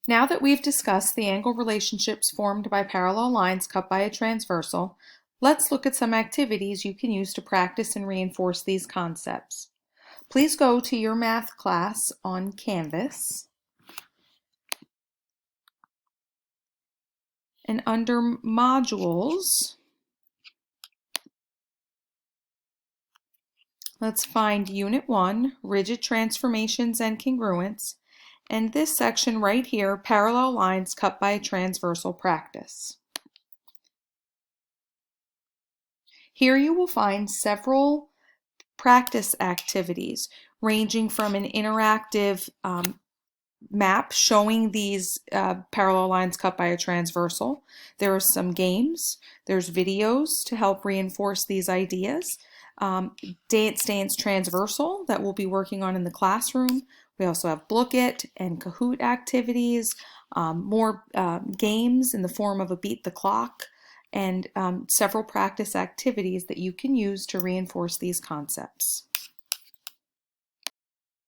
Now that we've discussed the angle relationships formed by parallel lines cut by a transversal, let's look at some activities you can use to practice and reinforce these concepts. Please go to your math class on Canvas, and under Modules, let's find Unit 1, Rigid Transformations and Congruence, and this section right here, Parallel Lines Cut by a Transversal Practice. Here you will find several practice activities ranging from an interactive map showing these parallel lines cut by a transversal. There are some games, there's videos to help reinforce these ideas. Dance Dance Transversal that we'll be working on in the classroom. We also have Book It and Kahoot activities, more games in the form of a Beat the Clock, and several practice activities that you can use to reinforce these concepts.